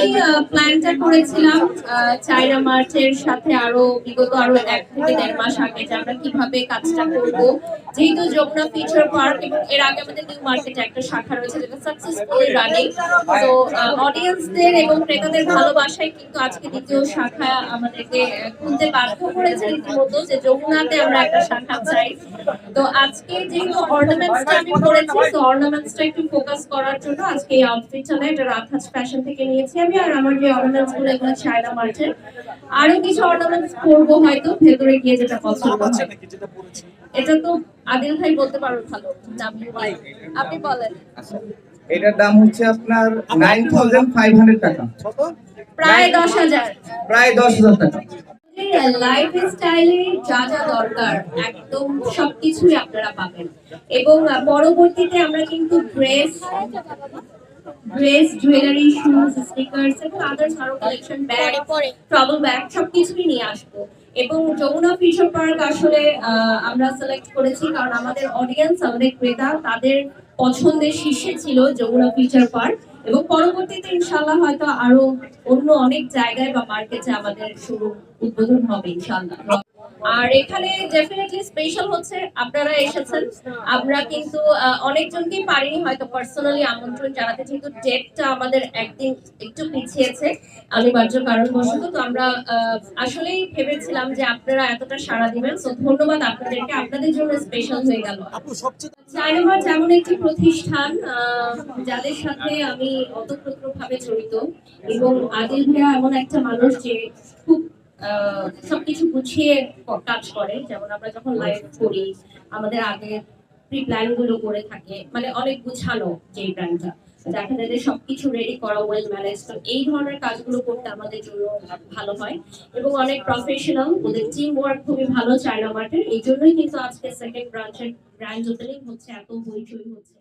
আমি প্ল্যানটা করেছিলাম চায়না মার্চের সাথে বিগত আরো 1 থেকে 1.5 মাস আগে যে আমরা কিভাবে কাজটা করব, যেহেতু যমুনা ফিউচার পার্ক এবং এর আগে আমাদের নিউ মার্কেটে একটা শাখা রয়েছে যেটা সাকসেসফুলি রানিং। তো অডিয়েন্সদের এবং ক্রেতাদের ভালোবাসায় কিন্তু আজকে দ্বিতীয় শাখা আমাদেরকে খুলতে বাধ্য করেছে রীতিমতো যে যমুনাতে আমরা একটা শাখা চাই। তো আজকে যেহেতু অর্নামেন্টসটা আমি করেছি, তো অর্নামেন্টসটা একটু ফোকাস করার জন্য আজকে এই আউটফিটটা না এটা রাধাজ ফ্যাশন থেকে নিয়েছি আমি। আর আমার যে অর্নামেন্টস গুলো এগুলো চায়না মার্চের। আরো কিছু অর্নামেন্টস করবো হয়তো ভেতরে গিয়ে যেটা পছন্দ হয়। এটা তো আদিল ভাই বলতে পারো ভালো দামি, আপনি বলেন। এটার দাম হচ্ছে আপনার 9500 টাকা, প্রায় 10,000, প্রায় 10,000 টাকা। লাইফ স্টাইলে যা যা দরকার একদম সবকিছুই আপনারা পাবেন। এবং পরবর্তীতে আমরা কিন্তু ড্রেস, জুয়েলারি, শুজ, স্নিকার্স এবং আদার্স আরো কালেকশন, ব্যাগ, ট্রাভেল ব্যাগ সবকিছুই নিয়ে আসবো। এবং যমুনা ফিউচার পার্ক আসলে আমরা সিলেক্ট করেছি কারণ আমাদের অডিয়েন্স, আমাদের ক্রেতা, তাদের পছন্দের শীর্ষে ছিল যমুনা ফিউচার পার্ক। এবং পরবর্তীতে ইনশাআল্লাহ হয়তো আরো অন্য অনেক জায়গায় বা মার্কেটে আমাদের শুরু উদ্বোধন হবে ইনশাআল্লাহ। আর এখানে ডেফিনেটলি স্পেশাল হচ্ছে আপনারা এসেছেন। আমরা কিন্তু অনেকজনকেই পারিনি হয়তো পার্সোনালি আমন্ত্রণ জানাতে, যেহেতু ডেটটা আমাদের একদিন একটু পিছিয়েছে অনিবার্য কারণবশত। তো আমরা আসলেই ভেবেছিলাম যে আপনারা এতটা সাড়া দিবেন, তো ধন্যবাদ আপনাদেরকে, আপনাদের জন্য স্পেশাল হয়ে গেল। চায়না মার্চ এমন একটি প্রতিষ্ঠান যাদের সাথে আমি ওতপ্রোতভাবে জড়িত, এবং আদিল ভাইয়া এমন একটা মানুষ যে খুব সবকিছু গুছিয়ে কাজ করে। যেমন আমরা যখন লাইভ করি আমাদের আগে প্রি প্ল্যান গুলো করে থাকে, মানে অনেক গুছানো যে ব্র্যান্ডটা, দেখা যায় যে সবকিছু রেডি করা, ওয়েল ম্যানেজ। তো এই ধরনের কাজগুলো করতে আমাদের জন্য ভালো হয় এবং অনেক প্রফেশনাল, ওদের টিম ওয়ার্ক খুবই ভালো চায়না মার্টের। এই জন্যই কিন্তু আজকে সেকেন্ড ব্রাঞ্চের গ্র্যান্ড ওপেনিং হচ্ছে, এত হইচই হচ্ছে।